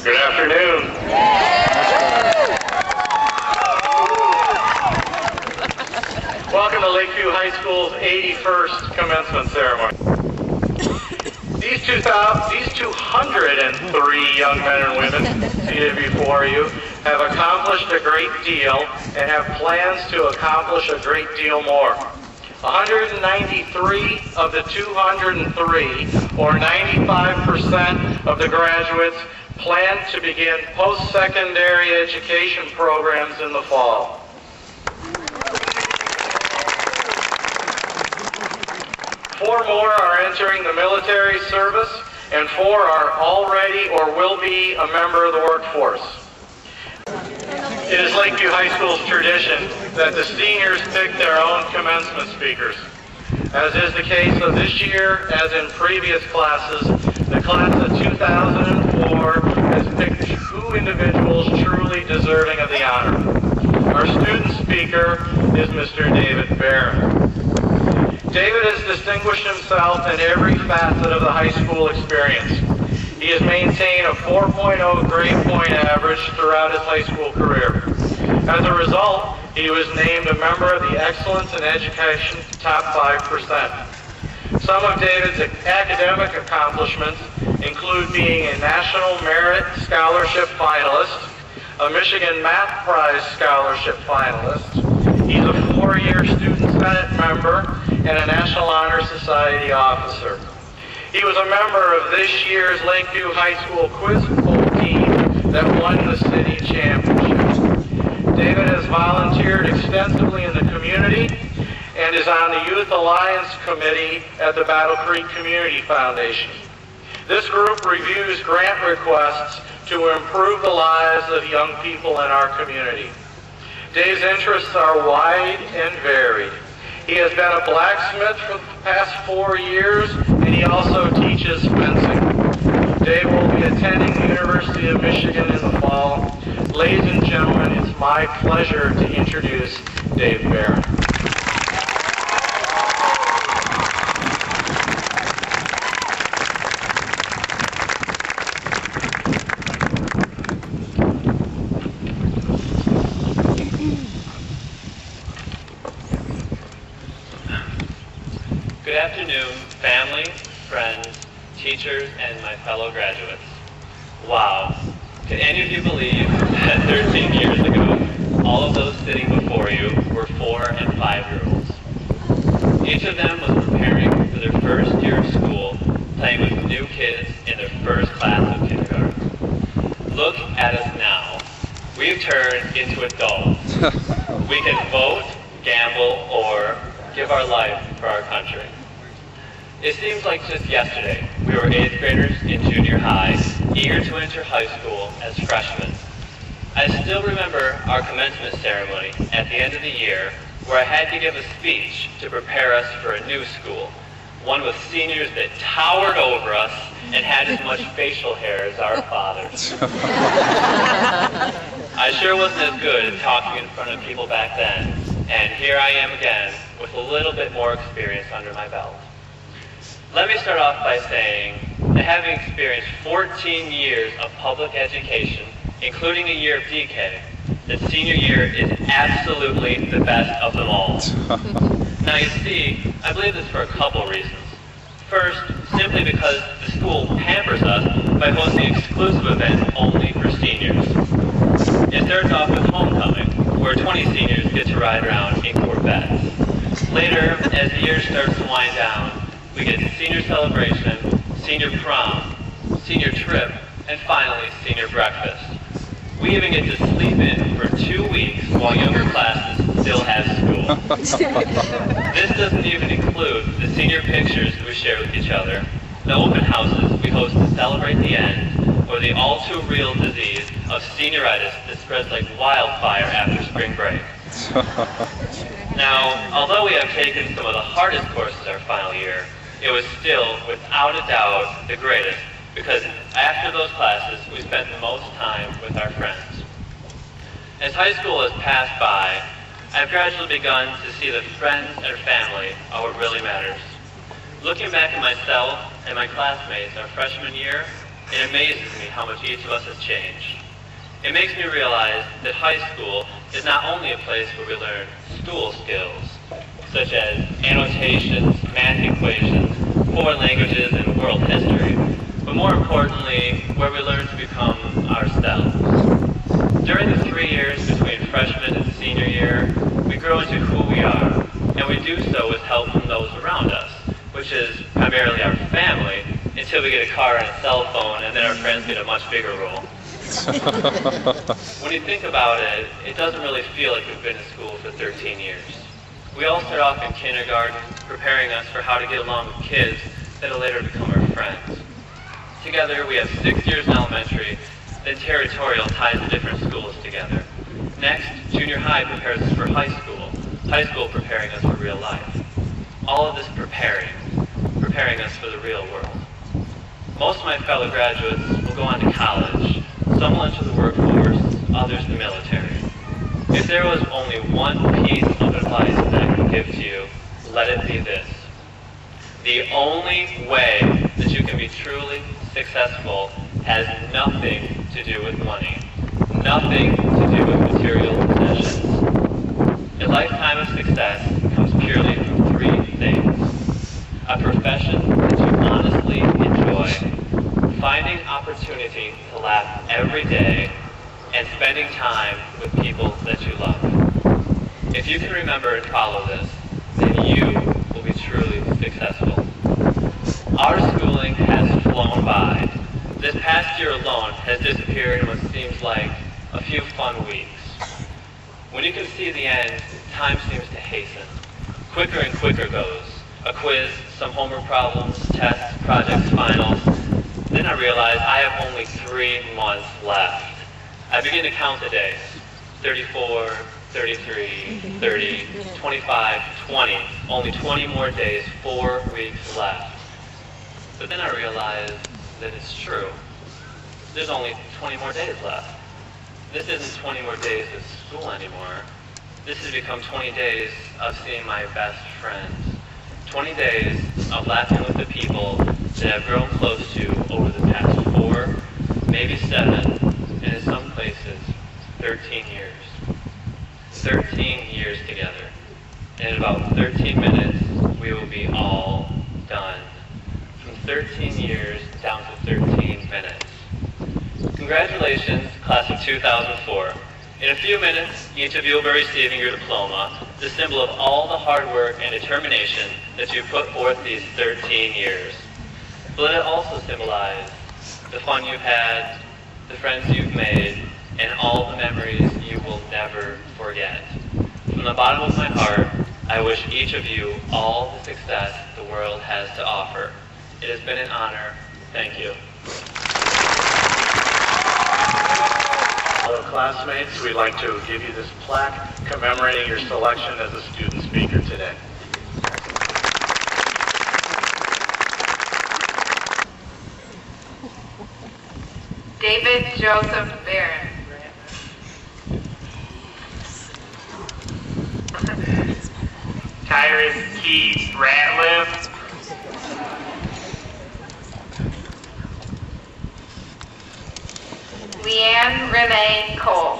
Good afternoon. Welcome to Lakeview High School's 81st commencement ceremony. These 203 young men and women seated before you have accomplished a great deal and have plans to accomplish a great deal more. 193 of the 203, or 95% of the graduates, plan to begin post-secondary education programs in the fall. 4 more are entering the military service, and 4 are already or will be a member of the workforce. It is Lakeview High School's tradition that the seniors pick their own commencement speakers. As is the case of this year, as in previous classes, the class of 2004 has picked 2 individuals truly deserving of the honor. Our student speaker is Mr. David Barron. David has distinguished himself in every facet of the high school experience. He has maintained a 4.0 grade point average throughout his high school career. As a result, he was named a member of the Excellence in Education Top 5%. Some of David's academic accomplishments include being a National Merit Scholarship finalist, a Michigan Math Prize Scholarship finalist. He's a 4-year Student Senate member and a National Honor Society officer. He was a member of this year's Lakeview High School quiz poll team that won the city championship. David has volunteered extensively in the community and is on the Youth Alliance Committee at the Battle Creek Community Foundation. This group reviews grant requests to improve the lives of young people in our community. Dave's interests are wide and varied. He has been a blacksmith for the past 4 years, and he also teaches fencing. Dave will be attending the University of Michigan in the fall. Ladies and gentlemen, it's my pleasure to introduce Dave Barron. Good afternoon, family, friends, teachers, and my fellow graduates. Wow, can any of you believe that 13 years ago, all of those sitting before you were 4- and 5-year-olds? Each of them was preparing for their first year of school, playing with new kids in their first class of kindergarten. Look at us now. We've turned into adults. We can vote, gamble, or give our life for our country. It seems like just yesterday, we were 8th graders in junior high, eager to enter high school as freshmen. I still remember our commencement ceremony at the end of the year, where I had to give a speech to prepare us for a new school, one with seniors that towered over us and had as much facial hair as our fathers. I sure wasn't as good at talking in front of people back then, and here I am again with a little bit more experience under my belt. Let me start off by saying that having experienced 14 years of public education, including a year of DK, that senior year is absolutely the best of them all. Now you see, I believe this for a couple reasons. First, simply because the school pampers us by hosting exclusive events only for seniors. It starts off with homecoming, where 20 seniors get to ride around in Corvettes. Later, as the year starts to wind down, we get senior celebration, senior prom, senior trip, and finally, senior breakfast. We even get to sleep in for 2 weeks while younger classes still have school. This doesn't even include the senior pictures we share with each other, the open houses we host to celebrate the end, or the all-too-real disease of senioritis that spreads like wildfire after spring break. Now, although we have taken some of the hardest courses our final year, it was still, without a doubt, the greatest, because after those classes, we spent the most time with our friends. As high school has passed by, I've gradually begun to see that friends and family are what really matters. Looking back at myself and my classmates our freshman year, It amazes me how much each of us has changed. It makes me realize that high school is not only a place where we learn school skills, such as annotations, math equations, foreign languages, and world history, but more importantly, where we learn to become ourselves. During the 3 years between freshman and senior year, we grow into who we are, and we do so with help from those around us, which is primarily our family, until we get a car and a cell phone, and then our friends get a much bigger role. When you think about it, it doesn't really feel like we've been in school for 13 years. We all start off in kindergarten, preparing us for how to get along with kids that'll later become our friends. Together, we have 6 years in elementary, then territorial ties the different schools together. Next, junior high prepares us for high school preparing us for real life. All of this preparing us for the real world. Most of my fellow graduates will go on to college, some will enter the workforce, others the military. If there was only one piece of advice that I could give to you, let it be this. The only way that you can be truly successful has nothing to do with money, nothing to do with material possessions. A lifetime of success comes purely from 3 things. A profession that you honestly enjoy, finding opportunity to laugh every day, and spending time with people that you love. If you can remember and follow this, then you will be truly successful. Our schooling has flown by. This past year alone has disappeared in what seems like a few fun weeks. When you can see the end, time seems to hasten. Quicker and quicker goes. A quiz, some homework problems, tests, projects, finals. Then I realize I have only 3 months left. I begin to count the days. 34, 33, 30, 25, 20. Only 20 more days, 4 weeks left. But then I realize that it's true. There's only 20 more days left. This isn't 20 more days of school anymore. This has become 20 days of seeing my best friends. 20 days of laughing with the people that I've grown close to over the past 4, maybe 7, and in some places, 13 years. 13 years together. And in about 13 minutes, we will be all done. From 13 years down to 13 minutes. Congratulations, class of 2004. In a few minutes, each of you will be receiving your diploma, the symbol of all the hard work and determination that you put forth these 13 years. But let it also symbolize the fun you've had, the friends you've made, and all the memories you will never forget. From the bottom of my heart, I wish each of you all the success the world has to offer. It has been an honor. Thank you. Fellow classmates, we'd like to give you this plaque commemorating your selection as a student speaker today. David Joseph Barron. Tyrus Keith Ratliff. Leanne Renee Cole.